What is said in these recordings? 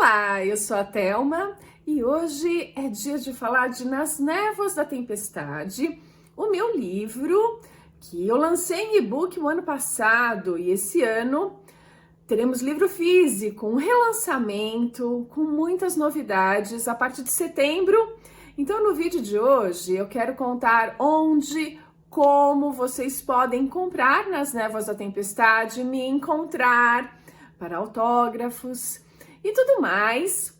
Olá, eu sou a Thelma e hoje é dia de falar de Nas Névoas da Tempestade, o meu livro que eu lancei em e-book no ano passado e esse ano teremos livro físico, um relançamento com muitas novidades a partir de setembro. Então no vídeo de hoje eu quero contar onde, como vocês podem comprar Nas Névoas da Tempestade, me encontrar para autógrafos e tudo mais.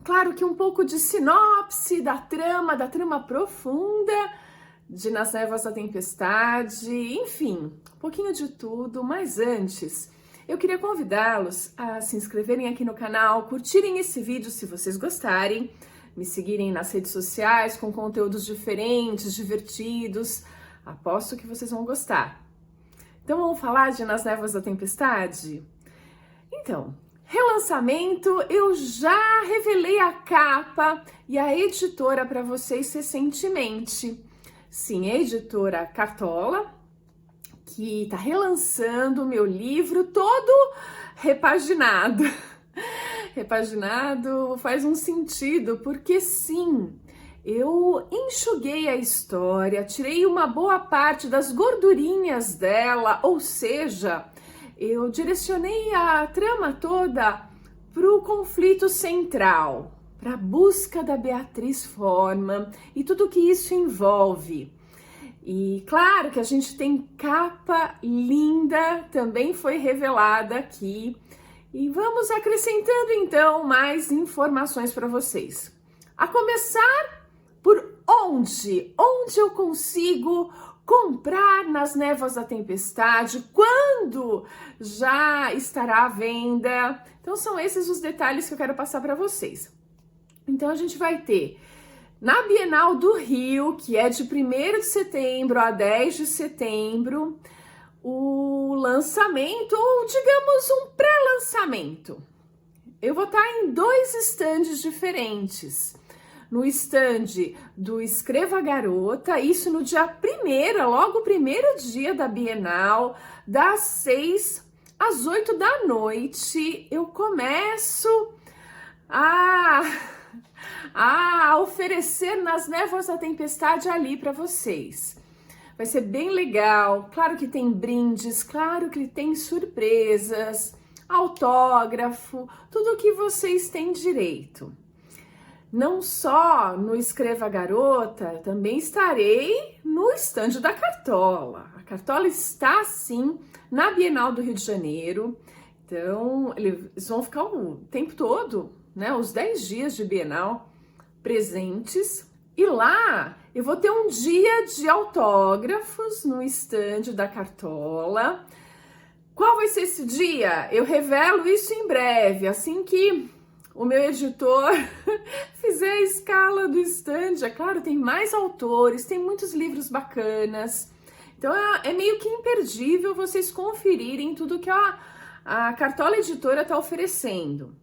Claro que um pouco de sinopse da trama profunda de Nas Névoas da Tempestade, enfim, um pouquinho de tudo, mas antes eu queria convidá-los a se inscreverem aqui no canal, curtirem esse vídeo se vocês gostarem, me seguirem nas redes sociais com conteúdos diferentes, divertidos, aposto que vocês vão gostar. Então vamos falar de Nas Névoas da Tempestade? Então, relançamento, eu já revelei a capa e a editora para vocês recentemente. Sim, a editora Cartola, que está relançando o meu livro todo repaginado. Repaginado faz um sentido, porque sim, eu enxuguei a história, tirei uma boa parte das gordurinhas dela, ou seja, eu direcionei a trama toda para o conflito central, para a busca da Beatriz Forman e tudo que isso envolve. E claro que a gente tem capa linda, também foi revelada aqui. E vamos acrescentando então mais informações para vocês. A começar por onde? Onde eu consigo comprar Nas Névoas da Tempestade? Quando já estará à venda? Então são esses os detalhes que eu quero passar para vocês. Então a gente vai ter na Bienal do Rio, que é de 1º de setembro a 10 de setembro, o lançamento, ou digamos um pré-lançamento. Eu vou estar em 2 estandes diferentes. No estande do Escreva Garota, isso no dia 1º, logo o primeiro dia da Bienal, das 6 às 8 da noite, eu começo a oferecer Nas Névoas da Tempestade ali para vocês. Vai ser bem legal, claro que tem brindes, claro que tem surpresas, autógrafo, tudo que vocês têm direito. Não só no Escreva Garota, também estarei no estande da Cartola. A Cartola está, sim, na Bienal do Rio de Janeiro. Então, eles vão ficar o tempo todo, né, os 10 dias de Bienal presentes. E lá eu vou ter um dia de autógrafos no estande da Cartola. Qual vai ser esse dia? Eu revelo isso em breve, assim que o meu editor fizer a escala do estande. É claro, tem mais autores, tem muitos livros bacanas. Então é meio que imperdível vocês conferirem tudo que a Cartola Editora está oferecendo.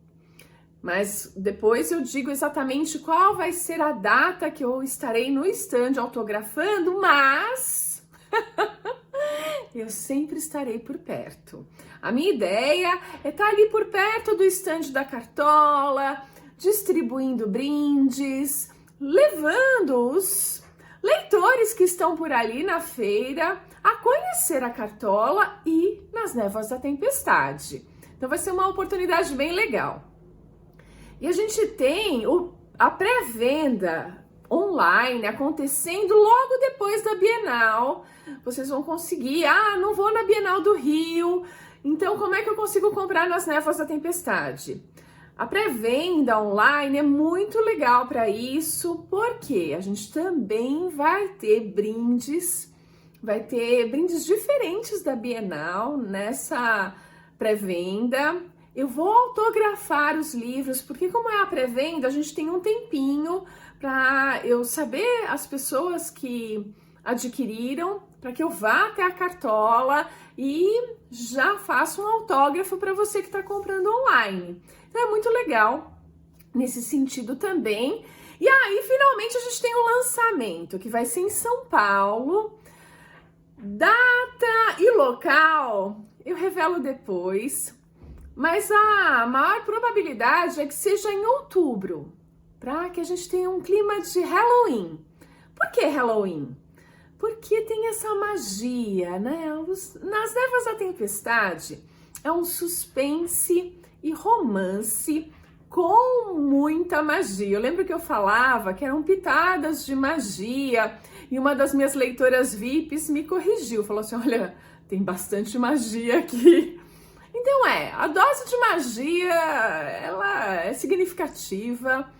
Mas depois eu digo exatamente qual vai ser a data que eu estarei no estande autografando, mas eu sempre estarei por perto. A minha ideia é estar ali por perto do estande da Cartola, distribuindo brindes, levando os leitores que estão por ali na feira a conhecer a Cartola e Nas Névoas da Tempestade. Então vai ser uma oportunidade bem legal. E a gente tem a pré-venda online acontecendo logo depois da Bienal. Vocês vão conseguir, não vou na Bienal do Rio, então como é que eu consigo comprar Nas Névoas da Tempestade? A pré-venda online é muito legal para isso, porque a gente também vai ter brindes diferentes da Bienal nessa pré-venda. Eu vou autografar os livros, porque como é a pré-venda, a gente tem um tempinho para eu saber as pessoas que adquiriram, para que eu vá até a Cartola e já faça um autógrafo para você que está comprando online. Então é muito legal nesse sentido também. E aí, finalmente, a gente tem o lançamento, que vai ser em São Paulo. Data e local eu revelo depois. mas a maior probabilidade é que seja em outubro, para que a gente tenha um clima de Halloween. Por que Halloween? Porque tem essa magia, né? Nas Névoas da Tempestade é um suspense e romance com muita magia. Eu lembro que eu falava que eram pitadas de magia e uma das minhas leitoras VIPs me corrigiu, falou assim, olha, tem bastante magia aqui. Então a dose de magia, ela é significativa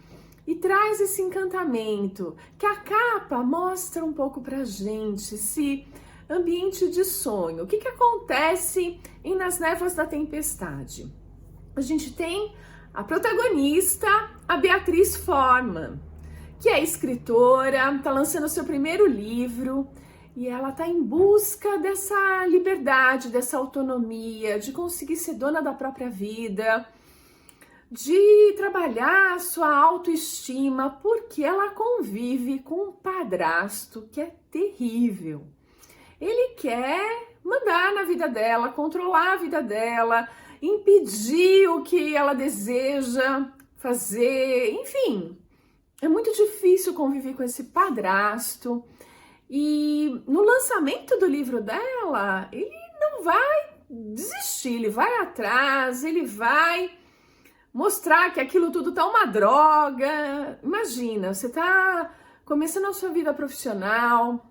e traz esse encantamento que a capa mostra um pouco pra gente, esse ambiente de sonho. O que acontece em Nas Névoas da Tempestade? A gente tem a protagonista, a Beatriz Forman, que é escritora, está lançando seu primeiro livro e ela está em busca dessa liberdade, dessa autonomia, de conseguir ser dona da própria vida, de trabalhar a sua autoestima, porque ela convive com um padrasto que é terrível. Ele quer mandar na vida dela, controlar a vida dela, impedir o que ela deseja fazer, enfim. É muito difícil conviver com esse padrasto. E no lançamento do livro dela, ele não vai desistir, ele vai atrás, ele vai mostrar que aquilo tudo tá uma droga. Imagina, você tá começando a sua vida profissional,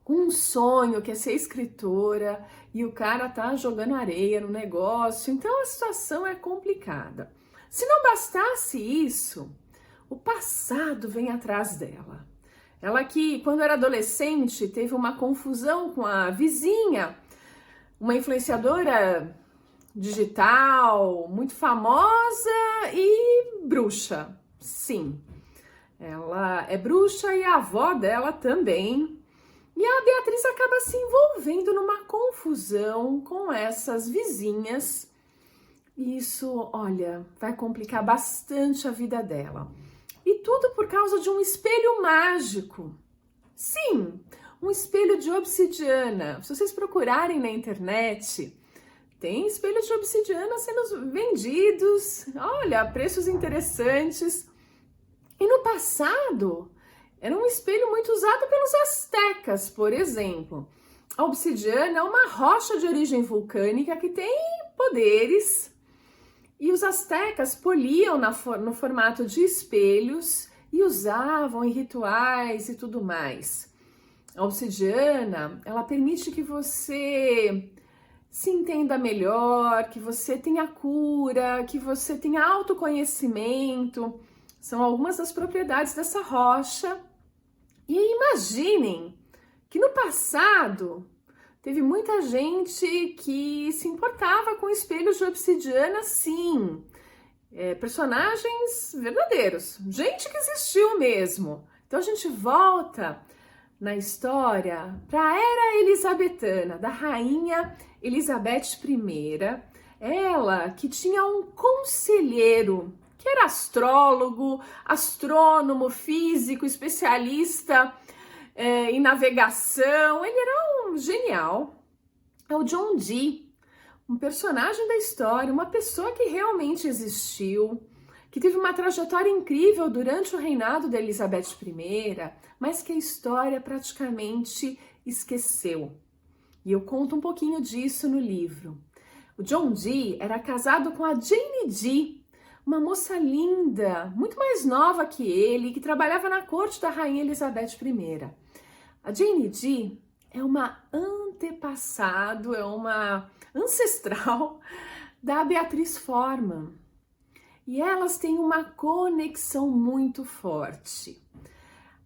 com um sonho que é ser escritora e o cara tá jogando areia no negócio, então a situação é complicada. Se não bastasse isso, o passado vem atrás dela. Ela que, quando era adolescente, teve uma confusão com a vizinha, uma influenciadora digital, muito famosa e bruxa. Sim, ela é bruxa e a avó dela também. E a Beatriz acaba se envolvendo numa confusão com essas vizinhas. E isso, olha, vai complicar bastante a vida dela. E tudo por causa de um espelho mágico. Sim, um espelho de obsidiana. Se vocês procurarem na internet, tem espelhos de obsidiana sendo vendidos. Olha, preços interessantes. E no passado, era um espelho muito usado pelos astecas, por exemplo. A obsidiana é uma rocha de origem vulcânica que tem poderes. E os astecas poliam no formato de espelhos e usavam em rituais e tudo mais. A obsidiana, ela permite que você se entenda melhor, que você tenha cura, que você tenha autoconhecimento. São algumas das propriedades dessa rocha. E imaginem que no passado teve muita gente que se importava com espelhos de obsidiana, sim. Personagens verdadeiros, gente que existiu mesmo. Então a gente volta na história para a era elisabetana, da rainha Elizabeth I. Ela que tinha um conselheiro, que era astrólogo, astrônomo, físico, especialista em navegação. Ele era um genial. É o John Dee, um personagem da história, uma pessoa que realmente existiu, que teve uma trajetória incrível durante o reinado da Elizabeth I, mas que a história praticamente esqueceu. E eu conto um pouquinho disso no livro. O John Dee era casado com a Jane Dee, uma moça linda, muito mais nova que ele, que trabalhava na corte da rainha Elizabeth I. A Jane Dee é uma antepassado, é uma ancestral da Beatriz Forman. E elas têm uma conexão muito forte.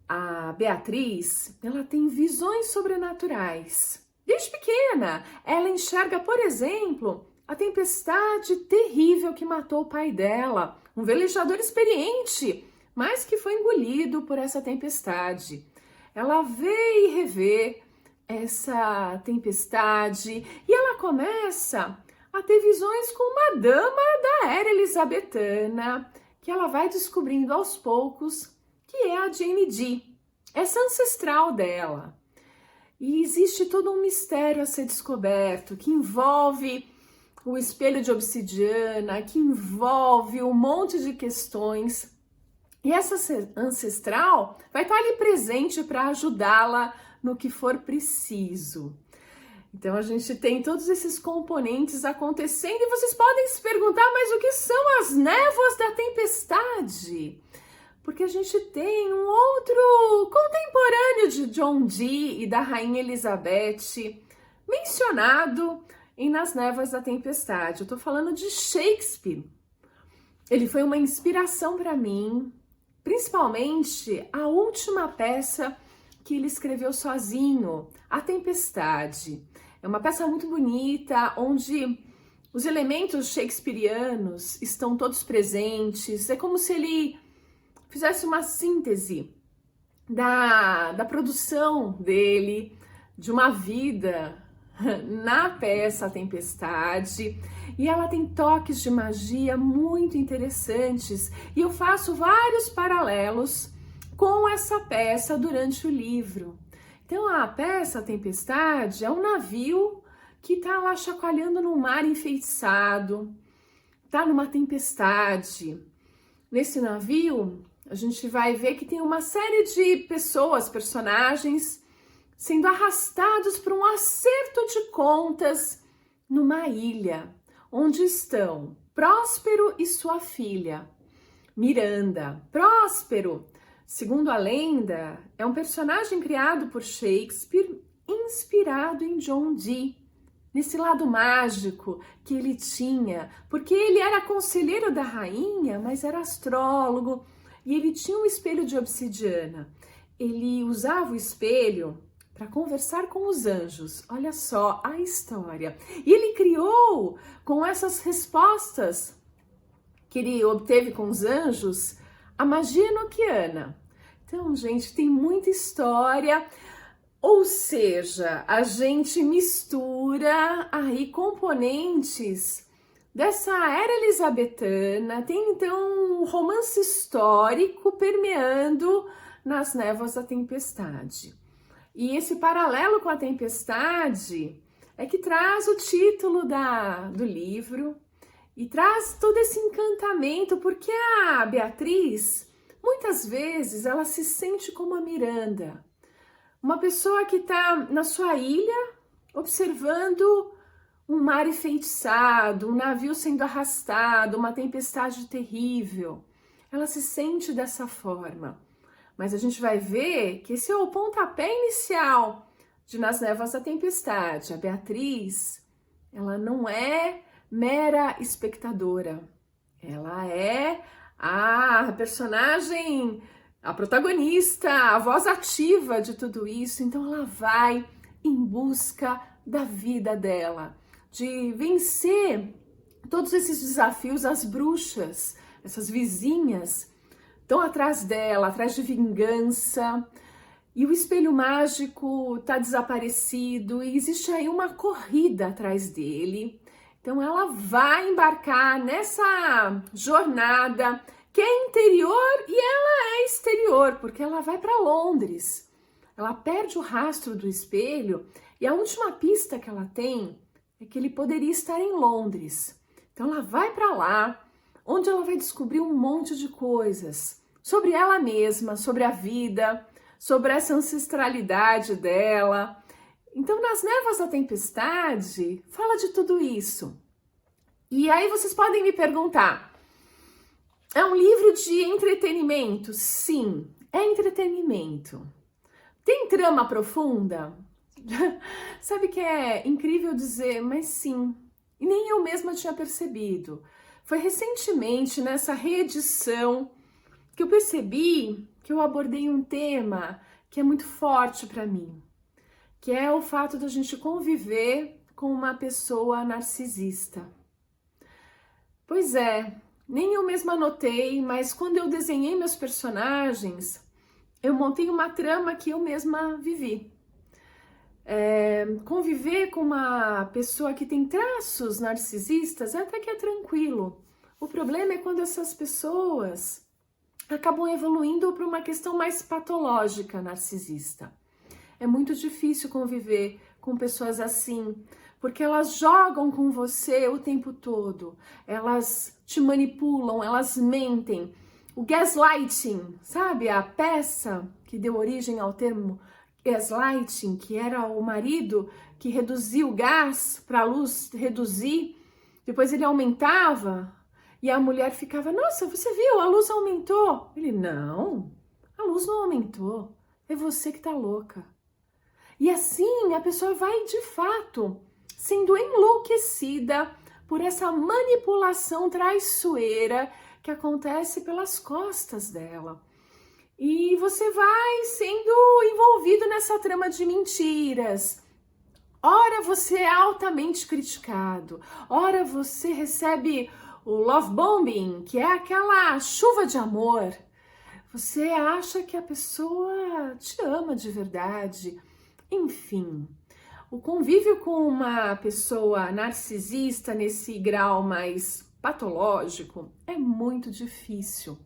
A Beatriz, ela tem visões sobrenaturais. Desde pequena, ela enxerga, por exemplo, a tempestade terrível que matou o pai dela, um velejador experiente, mas que foi engolido por essa tempestade. Ela vê e revê essa tempestade e ela começa a ter visões com uma dama da era elisabetana, que ela vai descobrindo aos poucos que é a Jane Dee, essa ancestral dela. E existe todo um mistério a ser descoberto, que envolve o espelho de obsidiana, que envolve um monte de questões. E essa ancestral vai estar ali presente para ajudá-la no que for preciso. Então a gente tem todos esses componentes acontecendo e vocês podem se perguntar, mas o que são as névoas da tempestade? Porque a gente tem um outro contemporâneo de John Dee e da Rainha Elizabeth mencionado em Nas Névoas da Tempestade. Eu tô falando de Shakespeare. Ele foi uma inspiração para mim, principalmente a última peça que ele escreveu sozinho, A Tempestade. É uma peça muito bonita, onde os elementos shakespearianos estão todos presentes. É como se ele fizesse uma síntese da produção dele, de uma vida na peça A Tempestade. E ela tem toques de magia muito interessantes. E eu faço vários paralelos com essa peça durante o livro. Então a peça A Tempestade é um navio que tá lá chacoalhando no mar enfeitiçado, tá numa tempestade. Nesse navio a gente vai ver que tem uma série de pessoas, personagens, sendo arrastados para um acerto de contas numa ilha, onde estão Próspero e sua filha, Miranda. Próspero, segundo a lenda, é um personagem criado por Shakespeare, inspirado em John Dee, nesse lado mágico que ele tinha, porque ele era conselheiro da rainha, mas era astrólogo, e ele tinha um espelho de obsidiana. Ele usava o espelho para conversar com os anjos. Olha só a história. E ele criou, com essas respostas que ele obteve com os anjos, a magia enoquiana. Então, gente, tem muita história, ou seja, a gente mistura aí componentes dessa era elizabetana, tem então um romance histórico permeando Nas Névoas da Tempestade. E esse paralelo com a tempestade é que traz o título do livro e traz todo esse encantamento, porque a Beatriz, muitas vezes, ela se sente como a Miranda, uma pessoa que está na sua ilha, observando um mar enfeitiçado, um navio sendo arrastado, uma tempestade terrível. Ela se sente dessa forma. Mas a gente vai ver que esse é o pontapé inicial de Nas Névoas da Tempestade. A Beatriz, ela não é mera espectadora. Ela é a personagem, a protagonista, a voz ativa de tudo isso. Então ela vai em busca da vida dela, de vencer todos esses desafios. As bruxas, essas vizinhas, estão atrás dela, atrás de vingança, e o espelho mágico está desaparecido e existe aí uma corrida atrás dele. Então ela vai embarcar nessa jornada que é interior e ela é exterior, porque ela vai para Londres. Ela perde o rastro do espelho e a última pista que ela tem é que ele poderia estar em Londres. Então ela vai para lá, onde ela vai descobrir um monte de coisas sobre ela mesma, sobre a vida, sobre essa ancestralidade dela. Então, Nas Névoas da Tempestade, fala de tudo isso. E aí vocês podem me perguntar, é um livro de entretenimento? Sim, é entretenimento. Tem trama profunda? Sabe que é incrível dizer, mas sim. E nem eu mesma tinha percebido. Foi recentemente, nessa reedição, que eu percebi que eu abordei um tema que é muito forte para mim, que é o fato da gente conviver com uma pessoa narcisista. Pois é, nem eu mesma notei, mas quando eu desenhei meus personagens, eu montei uma trama que eu mesma vivi. Conviver com uma pessoa que tem traços narcisistas até que é tranquilo. O problema é quando essas pessoas acabam evoluindo para uma questão mais patológica narcisista. É muito difícil conviver com pessoas assim, porque elas jogam com você o tempo todo, elas te manipulam, elas mentem. O gaslighting, sabe, a peça que deu origem ao termo gaslighting, que era o marido que reduzia o gás para a luz reduzir, depois ele aumentava e a mulher ficava, nossa, você viu, a luz aumentou. Ele, não, a luz não aumentou, é você que tá louca. E assim a pessoa vai de fato sendo enlouquecida por essa manipulação traiçoeira que acontece pelas costas dela. E você vai sendo envolvido nessa trama de mentiras. Ora você é altamente criticado, ora você recebe o love bombing, que é aquela chuva de amor. Você acha que a pessoa te ama de verdade. Enfim, o convívio com uma pessoa narcisista nesse grau mais patológico é muito difícil.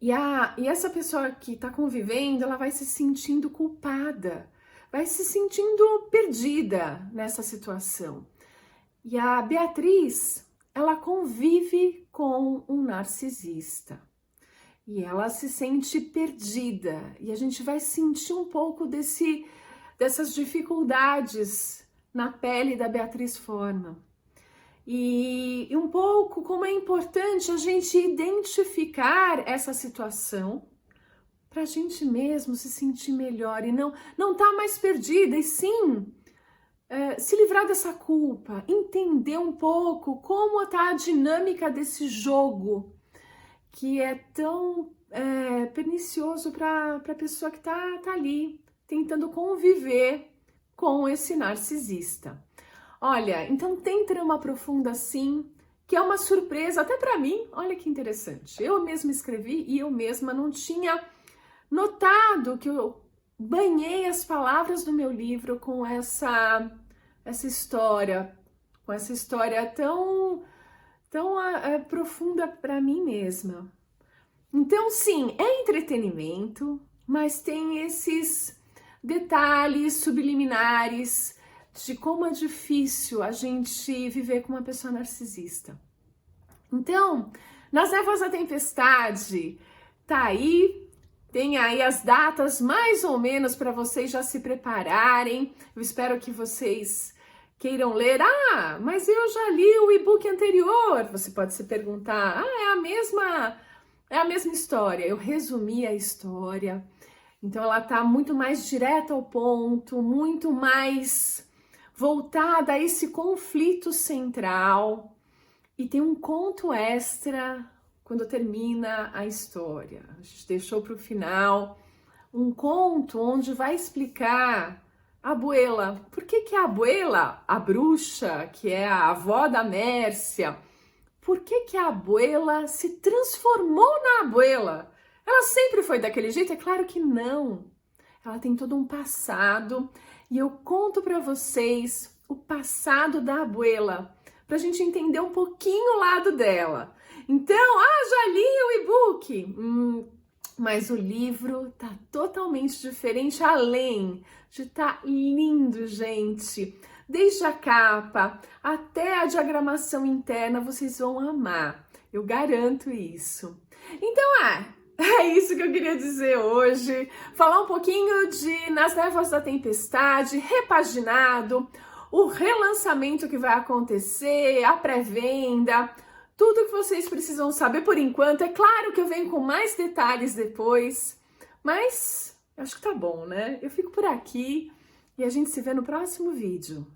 E essa pessoa que está convivendo, ela vai se sentindo culpada, vai se sentindo perdida nessa situação. E a Beatriz, ela convive com um narcisista. E ela se sente perdida. E a gente vai sentir um pouco dessas dificuldades na pele da Beatriz Forman. E um pouco como é importante a gente identificar essa situação para a gente mesmo se sentir melhor e não tá mais perdida, e sim se livrar dessa culpa, entender um pouco como tá a dinâmica desse jogo que é tão pernicioso para a pessoa que tá ali tentando conviver com esse narcisista. Olha, então tem trama profunda sim, que é uma surpresa até para mim. Olha que interessante. Eu mesma escrevi e eu mesma não tinha notado que eu banhei as palavras do meu livro com essa história, com essa história tão profunda para mim mesma. Então, sim, é entretenimento, mas tem esses detalhes subliminares de como é difícil a gente viver com uma pessoa narcisista. Então, Nas Névoas da Tempestade, tá aí, tem aí as datas mais ou menos para vocês já se prepararem. Eu espero que vocês queiram ler. Ah, mas eu já li o e-book anterior. Você pode se perguntar, é a mesma história. Eu resumi a história. Então ela tá muito mais direta ao ponto, muito mais voltada a esse conflito central. E tem um conto extra quando termina a história. A gente deixou para o final um conto onde vai explicar a Abuela. Por que a Abuela, a bruxa, que é a avó da Mércia, por que a Abuela se transformou na Abuela? Ela sempre foi daquele jeito? É claro que não. Ela tem todo um passado e eu conto para vocês o passado da Abuela, para a gente entender um pouquinho o lado dela. Então, já li o e-book, mas o livro tá totalmente diferente, além de tá lindo, gente. Desde a capa até a diagramação interna, vocês vão amar, eu garanto isso. Então, é isso que eu queria dizer hoje, falar um pouquinho de Nas Névoas da Tempestade, repaginado, o relançamento que vai acontecer, a pré-venda, tudo que vocês precisam saber por enquanto. É claro que eu venho com mais detalhes depois, mas acho que tá bom, né? Eu fico por aqui e a gente se vê no próximo vídeo.